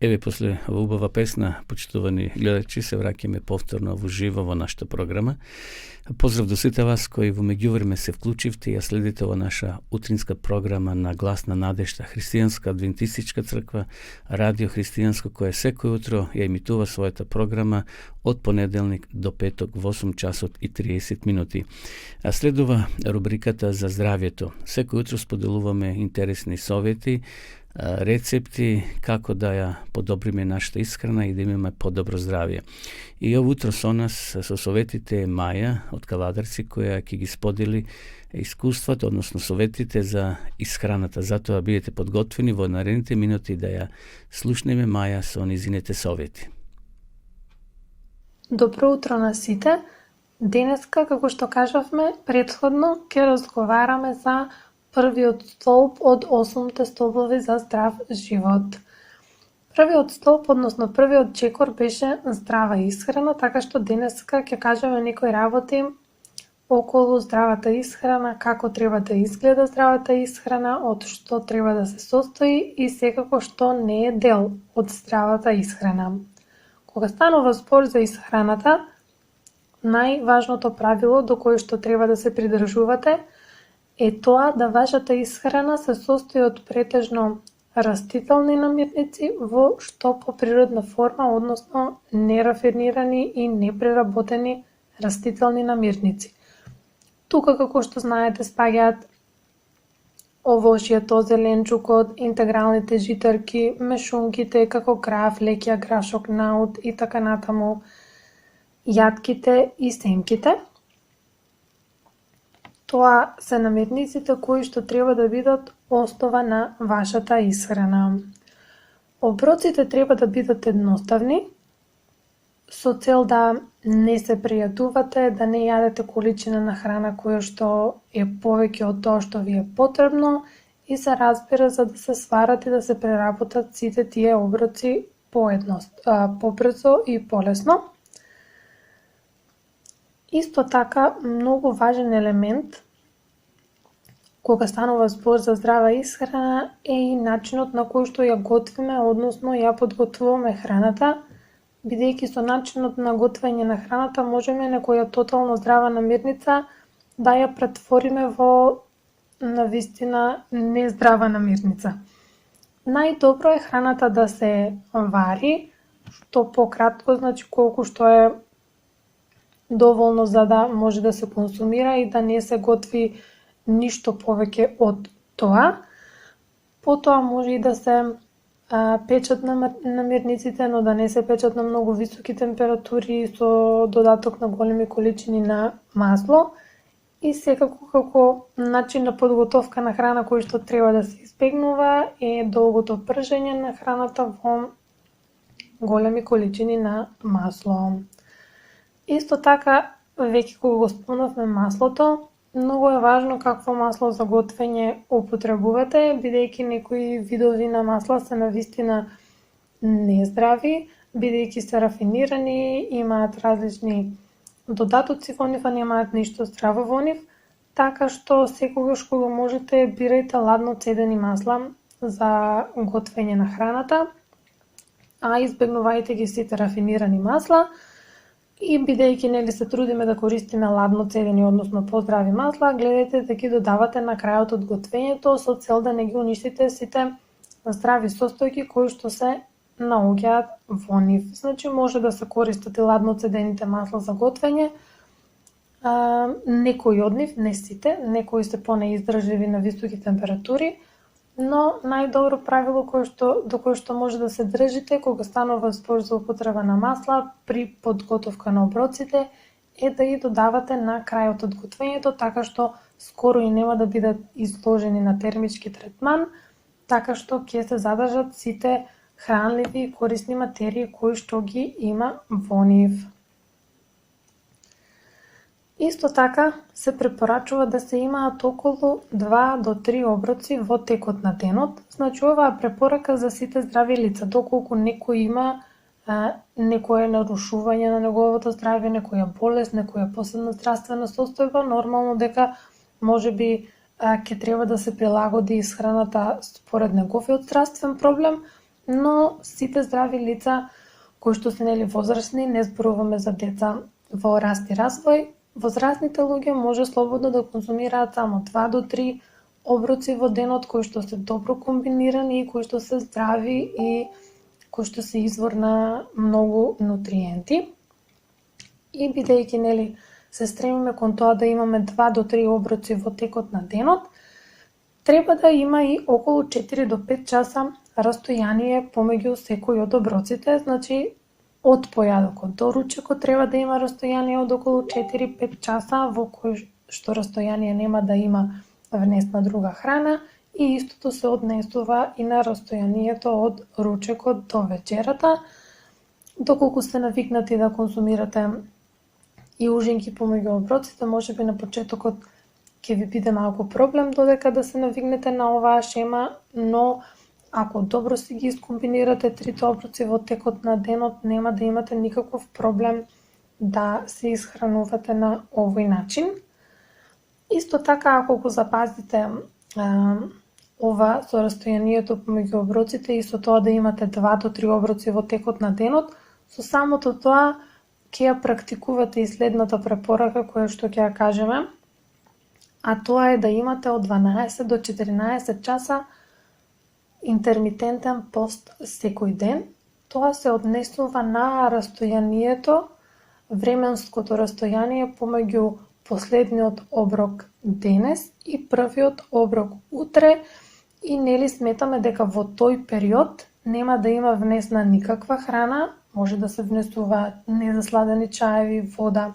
Еве, после ова убава песна, почитувани гледачи, се враќаме повторно во живо во нашата програма. Поздрав до сите вас кои во меѓувреме се вклучивте и ја следите во наша утринска програма на Глас на надежта, христијанска адвентистичка црква, радио христијанско, кое секој утро ја емитува својата програма од понеделник до петок во 8 часот и 30 минути. А следува рубриката за здравјето. Секој утро споделуваме интересни совети, рецепти како да ја подобриме нашата исхрана и да имаме подобро здравје. И ово утро со нас со советите е Маја од Кавадарци, која ќе ги сподели искуствата, односно советите за исхраната. Затоа бидете подготвени во наредните минути да ја слушнеме Маја со низините совети. Добро утро на сите. Денеска, како што кажавме претходно, ќе разговараме за првиот столб од 8 столбови за здрав живот. Првиот столб, односно првиот чекор беше здрава исхрана, така што денеска ќе кажеме некои работи околу здравата исхрана, како треба да изгледа здравата исхрана, од што треба да се состои и секако што не е дел од здравата исхрана. Кога станува збор за исхраната, најважното правило до кое што треба да се придржувате е тоа да вашата исхрана се состои од претежно растителни намирници во што по природна форма, односно нерафинирани и непреработени растителни намирници. Тука, како што знаете, спаѓаат овошјето, зеленчукот, интегралните житарки, мешунките како граф, лекија, грашок, наут и така натаму, јатките и сенките. Тоа се намирниците кои што треба да бидат основа на вашата исхрана. Оброците треба да бидат едноставни, со цел да не се пријадувате, да не јадете количина на храна која што е повеќе од тоа што ви е потребно и се разбира за да се сварат и да се преработат сите тие оброци побрзо и полесно. Исто така, многу важен елемент кога станува збор за здрава исхрана е и начинот на кој што ја готвиме, односно ја подготвуваме храната, бидејќи со начинот на готвење на храната можеме некоја тотално здрава намирница да ја претвориме во навистина нездрава намирница. Најдобро е храната да се вари, што пократко, значи колку што е доволно за да може да се консумира и да не се готви ништо повеќе од тоа. Потоа може и да се печат на намирниците, но да не се печат на многу високи температури со додаток на големи количини на масло. И секако како начин на подготовка на храна кој што треба да се избегнува е долгото пржење на храната во големи количини на масло. Исто така, веќе кога го спомнавме маслото, многу е важно какво масло за готвење употребувате, бидејќи некои видови на масла се навистина нездрави, бидејќи се рафинирани, имаат различни додатоци во нив, а немаат ништо здраво во нив, така што секогаш кога можете бирајте ладно цедени масла за готвење на храната, а избегнувајте ги сите рафинирани масла и бидејќи нели се трудиме да користиме ладно цедени, односно поздрави масла, гледајте да ги додавате на крајот од готвењето со цел да не ги уништите сите здрави состојки кои што се наоѓаат во нив. Значи може да се користат и ладно цедените масла за готвење. Некои од нив, не сите, некои се понеиздржливи на високи температури, но најдобро правило до кое што може да се држите кога станува збор за употреба на масла при подготовка на оброците е да ги додавате на крајот од готвењето, така што скоро и нема да бидат изложени на термички третман, така што ќе се задржат сите хранливи и корисни материи кои што ги има во нив. Исто така се препорачува да се имаат околу 2 до 3 оброци во текот на денот. Значи оваа препорака за сите здрави лица, доколку некој има некое нарушување на неговото здравје, некоја болест, некоја посебна здравствена состојба, нормално дека можеби ќе треба да се прилагоди исхраната според неговиот здравствен проблем, но сите здрави лица кои што се нели возрастни, не зборуваме за деца во раст и развој, возрастните луѓе може слободно да консумираат само 2 до 3 оброци во денот кои што се добро комбинирани и кои што се здрави и кои што се извор на многу нутриенти. И бидејќи нели се стремиме кон тоа да имаме 2 до 3 оброци во текот на денот, треба да има и околу 4 до 5 часа растојание помеѓу секој од оброците, значи од појадокот до ручекот треба да има растојание од околу 4-5 часа во кој што растојание нема да има внесна друга храна и истото се однесува и на растојанието од ручекот до вечерата. Доколку сте навикнати да консумирате и ужинки помеѓу оброците, можеби на почетокот ќе ви биде малку проблем додека да се навигнете на оваа шема, но ако добро си ги искомбинирате трите оброци во текот на денот, нема да имате никаков проблем да се исхранувате на овој начин. Исто така, ако го запазите ова со растојанието помеѓу оброците и со тоа да имате 2 до 3 оброци во текот на денот, со самото тоа ќе ја практикувате и следната препорака која што ќе ја кажеме, а тоа е да имате од 12 до 14 часа интермитентен пост секој ден. Тоа се однесува на растојанието, временското растојание помеѓу последниот оброк денес и првиот оброк утре и нели сметаме дека во тој период нема да има внесна никаква храна, може да се внесуваат незасладени чаеви, вода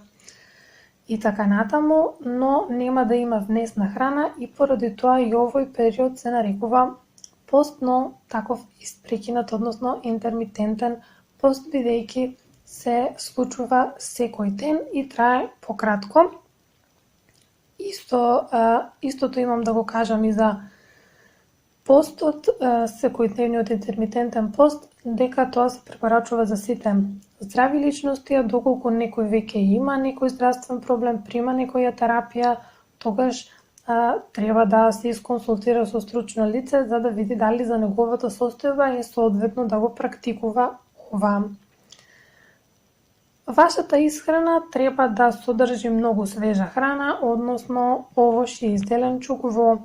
и така натаму, но нема да има внесна храна и поради тоа и овој период се нарекува пост, но таков испрекинат, односно интермитентен пост, бидејќи се случува секој ден и трае пократко. Истото имам да го кажам и за постот, секојдневниот интермитентен пост, дека тоа се препорачува за сите здрави личности, а доколку некој веќе има некој здравствен проблем, прима некоја терапија, тогаш треба да се исконсултира со стручно лице за да види дали за неговата состојба е соодветно да го практикува ова. Вашата исхрана треба да содржи многу свежа храна, односно овошје и зеленчук во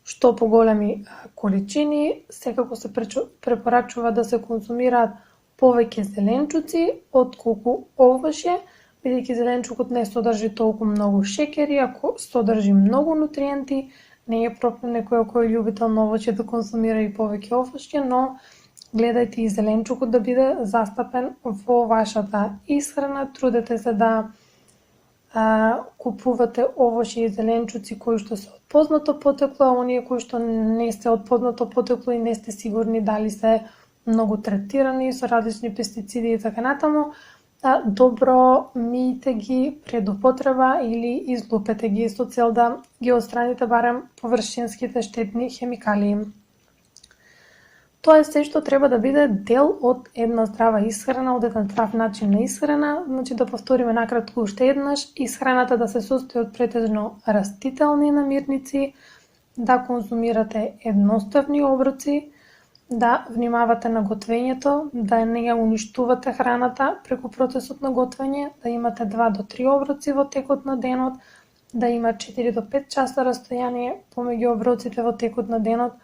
што поголеми количини. Секако се препорачува да се консумираат повеќе зеленчуци отколку овошје, бидејќи зеленчукот не содржи толку многу шеќери, ако содржи многу нутриенти, не е проклет некој кој е љубител на овоќе да консумира и повеќе овошје, но гледајте и зеленчукот да биде застапен во вашата исхрана. Трудете се да купувате овошје и зеленчуци кои што се од познато потекло, а оние кои што не се од познато потекло и не сте сигурни дали се многу третирани со различни пестициди и така натаму, добро мијте ги пред употреба или излупете ги со цел да ги отстраните барем површинските штетни хемикалии. Тоа е се што треба да биде дел од една здрава исхрана, од еден здрав начин на исхрана. Значи да повториме накратко уште еднаш, исхраната да се состои од претежно растителни намирници, да конзумирате едноставни оброци, да внимавате на готвењето, да не ја уништувате храната преку процесот на готвење, да имате 2 до 3 оброци во текот на денот, да има 4 до 5 часа растојание помеѓу оброците во текот на денот,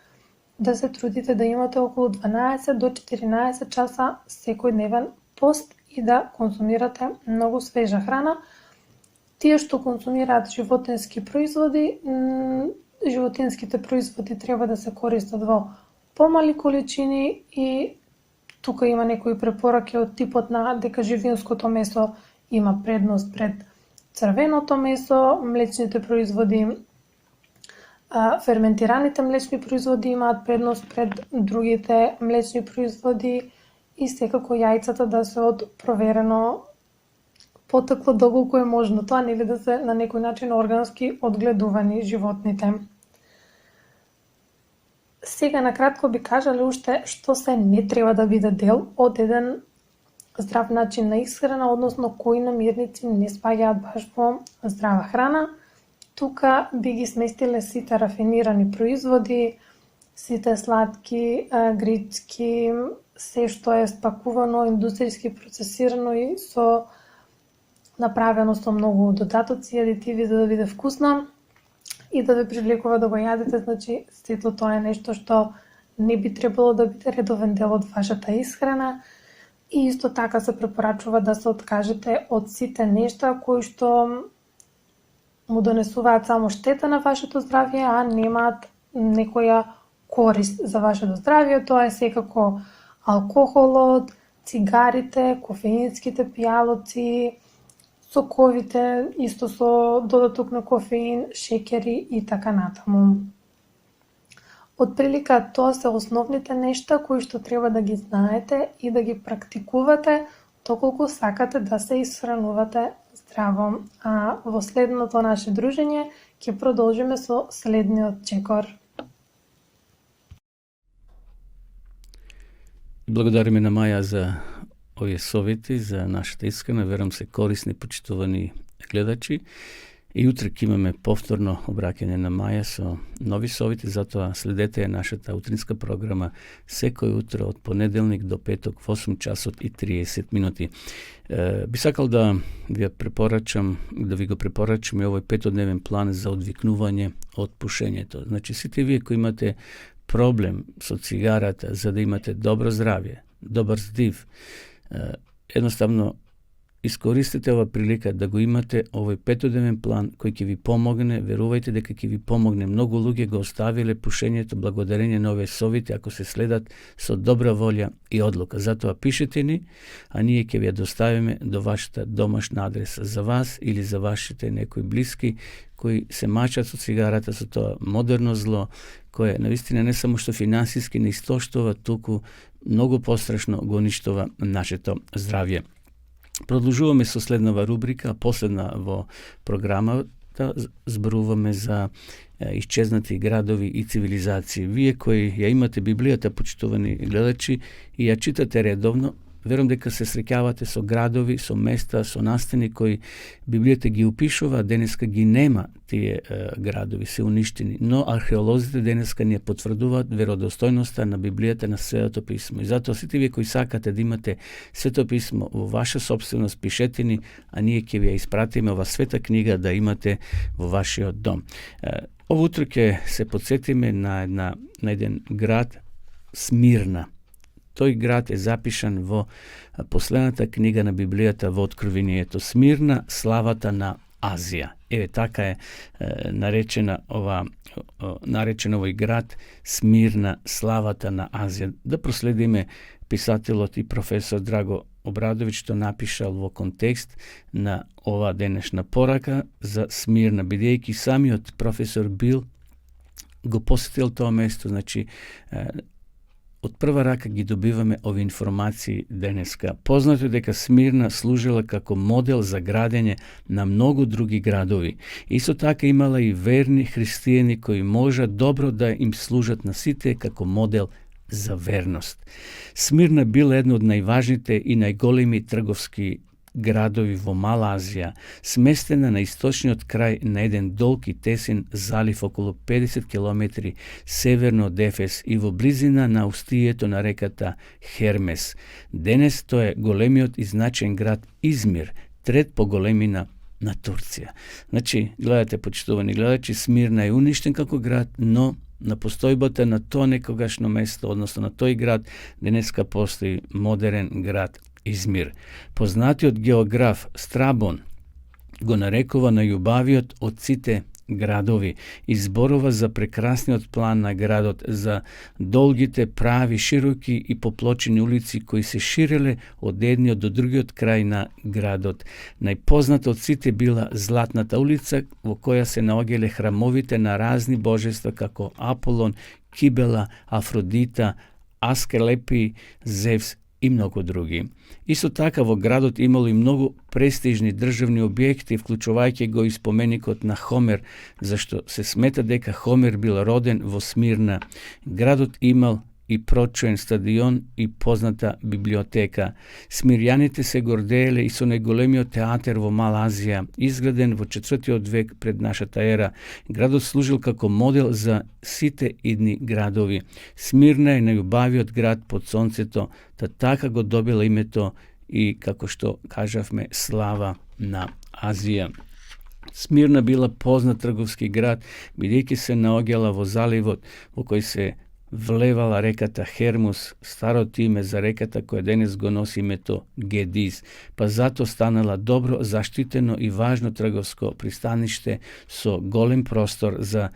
да се трудите да имате околу 12 до 14 часа секојдневен пост и да консумирате многу свежа храна. Тие што консумираат животински производи, животинските производи треба да се користат во помали количини и тука има некои препораки од типот на дека живинското месо има предност пред црвеното месо, млечните производи, ферментираните млечни производи имаат предност пред другите млечни производи и секако јајцата да се од проверено потекло доколку е можно тоа, нели да се на некој начин органски одгледувани животните. Сега накратко би кажале уште што се не треба да биде дел од еден здрав начин на исхрана, односно кои намирници не спаѓаат баш во здрава храна. Тука би ги сместиле сите рафинирани производи, сите сладки, грички, се што е спакувано, индустријски процесирано и со направено со многу додатоци и адитиви за да биде вкусно и да ве привлекува да го јадете, значи сето тоа е нешто што не би требало да биде редовен дел од вашата исхрана. И исто така се препорачува да се откажете од сите нешта кои што му донесуваат само штета на вашето здравје, а немаат некоја корист за вашето здравје. Тоа е секако алкохолот, цигарите, кофеинските пијалоци, соковите, исто со додаток на кофеин, шеќери и така натаму. Отприлика тоа се основните нешта кои што треба да ги знаете и да ги практикувате доколку сакате да се исхранувате здраво. А во следното наше дружење ќе продолжиме со следниот чекор. Благодариме на Маја за овие совети за нашата исхрана. Верам се корисни, почитувани гледачи. И утре ќе имаме повторно обраќање на Маја со нови совети, затоа следете нашата утринска програма секој утро од понеделник до петок во 8 часот и 30 минути. Би сакал да ви го препорачам и овој 5-дневен план за одвикнување од пушењето. Значи сите вие кои имате проблем со цигарата, за да имате добро здравје, добар здив, едноставно искористете ова прилика да го имате овој 5-дневен план кој ќе ви помогне. Верувајте дека ќе ви помогне. Многу луѓе го оставиле пушењето благодарение на овие совети ако се следат со добра волја и одлука. Затоа пишете ни, а ние ќе ви ја доставиме до вашата домашна адреса за вас или за вашите некои блиски кои се мачат со цигарата, со тоа модерно зло, кое навистина не само што финансиски не истоштува, туку многу пострашно го уништува нашето здравје. Продолжуваме со следнава рубрика, последна во програмата, зборуваме за исчезнати градови и цивилизации. Вие кои ја имате Библијата, почитувани гледачи, и ја читате редовно, верувам дека се среќавате со градови, со места, со настани кои Библијата ги опишува, а денеска ги нема тие градови, се уништени. Но археолозите денеска ни потврдуваат веродостојноста на Библијата, на Светото писмо. И затоа сите вие кои сакате да имате Свето писмо во ваша собственост, пишете ни, а ние ќе ви ја испратиме ова света книга да имате во вашиот дом. Ово утро ќе се потсетиме на еден град, Смирна. Тој град е запишан во последната книга на Библијата во Откровението. Смирна, славата на Азија. така е наречен овој град Смирна, славата на Азија. Да проследиме писателот и професор Драго Обрадовиќ што напишал во контекст на ова денешна порака за Смирна, бидејќи самиот професор бил го посетил тоа место, значи од прва рака ги добиваме ови информации денеска. Познато е дека Смирна служила како модел за градење на многу други градови. Исто така имала и верни христијани кои можат добро да им служат на сите како модел за верност. Смирна била едно од најважните и најголеми трговски градови во Мала Азија, сместена на источниот крај на еден долг и тесен залив околу 50 километри северно од Ефес и во близина на устието на реката Хермес. Денес тоа е големиот и значаен град Измир, трет по големина на Турција. Значи, гледате, почитувани гледачи, Смирна е уништен како град, но на постојбата на тоа некогашно место, односно на тој град, денеска постои модерен град Измир. Познатиот географ Страбон го нарекува најубавиот од сите градови и зборува за прекрасниот план на градот, за долгите, прави, широки и поплочени улици кои се ширеле од едниот до другиот крај на градот. Најпозната од сите била Златната улица, во која се наоѓале храмовите на разни божества како Аполон, Кибела, Афродита, Аскелепи, Зевс и многу други. Исто така во градот имало и многу престижни државни објекти, вклучувајќи го и споменикот на Хомер, зашто се смета дека Хомер бил роден во Смирна. Градот имал и прочуен стадион и позната библиотека. Смирјаните се гордееле и со најголемиот театар во Мала Азија, изграден во 4. век пред нашата ера. Градот служил како модел за сите идни градови. Смирна е најубавиот град под сонцето, така го добила името и, како што кажавме, слава на Азија. Смирна била познат трговски град, бидејќи се наоѓала во заливот во кој се влевала реката Хермус, старото име за реката која денес го носи името Гедиз, па зато станала добро заштитено и важно трговско пристаниште со голем простор за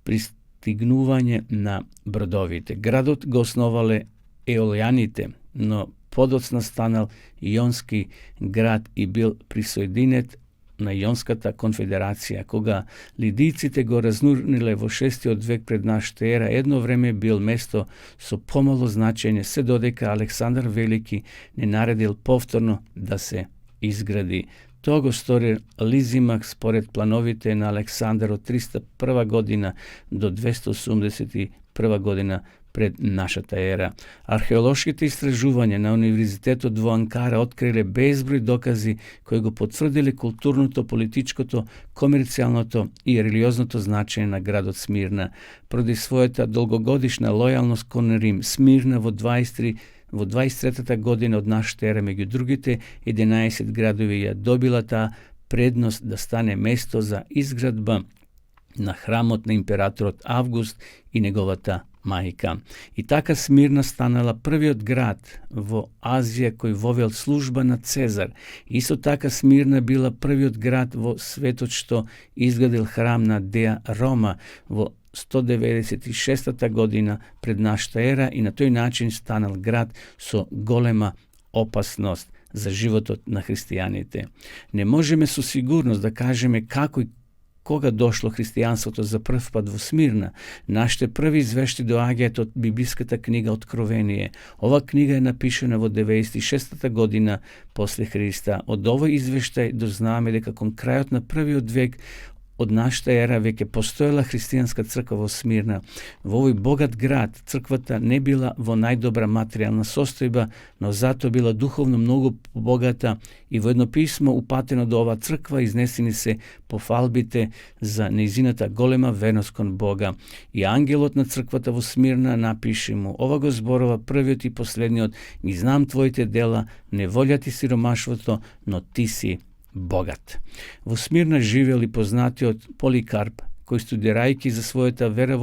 пристигнување на бродовите. Градот го основале еолијаните, но подоцна станал Јонски град и бил присоединет на Јонската конфедерација. Кога лидијците го разнурниле во 6. век пред нашата ера, едно време бил место со помало значење, се додека Александар Велики не наредил повторно да се изгради. Тоа го стори Лизимак според плановите на Александар од 301 година до 281 година пред нашата ера. Археолошките истражувања на Универзитетот во Анкара откриле безброј докази кои го потврдиле културното, политичкото, комерцијалното и религиозното значење на градот Смирна. Поради својата долгогодишна лојалност кон Рим, Смирна во 23-та година од нашата ера, меѓу другите 11 градови ја добила таа предност да стане место за изградба на храмот на императорот Август и неговата мајка. И така Смирна станала првиот град во Азија кој вовел служба на Цезар. Исто така Смирна била првиот град во светот што изградил храм на Деа Рома во 196 година пред нашата ера и на тој начин станал град со голема опасност за животот на христијаните. Не можеме со сигурност да кажеме како и кога дошло христијанството за прв пат во Смирна. Нашите први извешти доаѓаат од библиската книга Откровение. Ова книга е напишана во 96 година после Христа. Од овој извештај дознаваме дека кон крајот на првиот век од нашата ера веќе постоела христијанска црква во Смирна. Во овој богат град црквата не била во најдобра материјална состојба, но зато била духовно многу богата и во едно писмо упатено до оваа црква изнесени се пофалбите за нејзината голема верност кон Бога. И ангелот на црквата во Смирна напише му: ова го зборува првиот и последниот, ги знам твоите дела, неволјата и сиромаштвото, но ти си богат. Во Смирна живеел и познатиот Поликарп, кој страдајќи за својата вера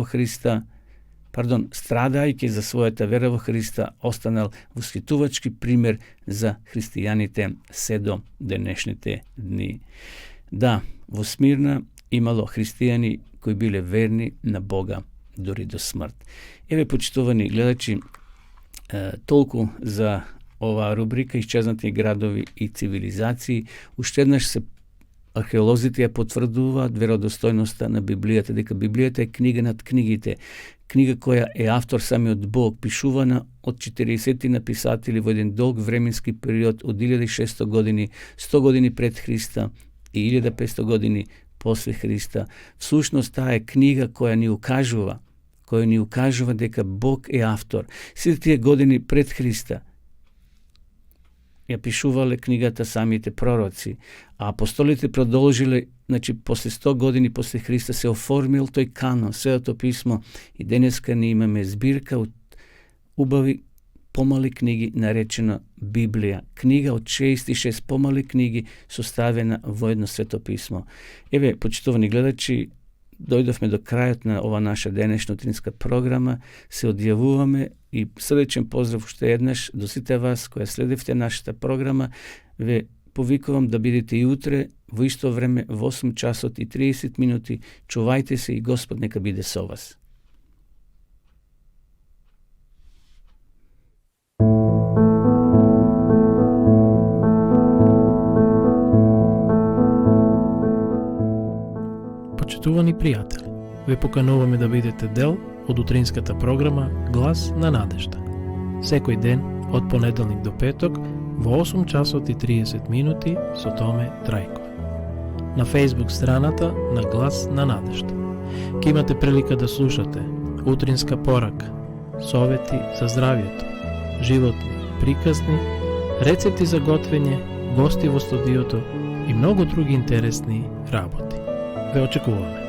во Христа, останал восхитувачки пример за христијаните се до денешните дни. Да, Во Смирна имало христијани кои биле верни на Бога дури до смрт. Еве, почитувани гледачи, толку за оваа рубрика Исчезнати градови и цивилизации. Уште еднаш се археолозите ја потврдуваат веродостојноста на Библијата, дека Библијата е книга над книгите, книга која е автор самиот Бог, пишувана од 40 написатели во еден долг временски период од 1600 години, 100 години пред Христа и 1500 години после Христа. Всушност таа е книга која ни укажува дека Бог е автор. Сите тие години пред Христа ја пишувале книгата самите пророци, а апостолите продолжиле, значи после 100 години после Христа се оформил тој канон, Светото писмо, и денеска ние имаме збирка од убави помали книги наречена Библија, книга од 66 помали книги составена во едно Свето писмо. Еве, почитувани гледачи, дојдовме до крајот на ова наша денешна утринска програма. Се одјавуваме и срдечен поздрав уште еднаш до сите вас кои следевте нашата програма. Ве повикувам да бидете и утре во исто време во 8 часот и 30 минути. Чувајте се и Господ нека биде со вас. Почитувани пријатели, ве покануваме да бидете дел од утринската програма Глас на надежда. Секој ден од понеделник до петок во 8 часот и 30 минути со Томе Трајков. На Facebook страната на Глас на надежда. Ке имате прилика да слушате утринска порака, совети за здравието, животни приказни, рецепти за готвење, гости во студиото и многу други интересни работи. Ве очекуваме.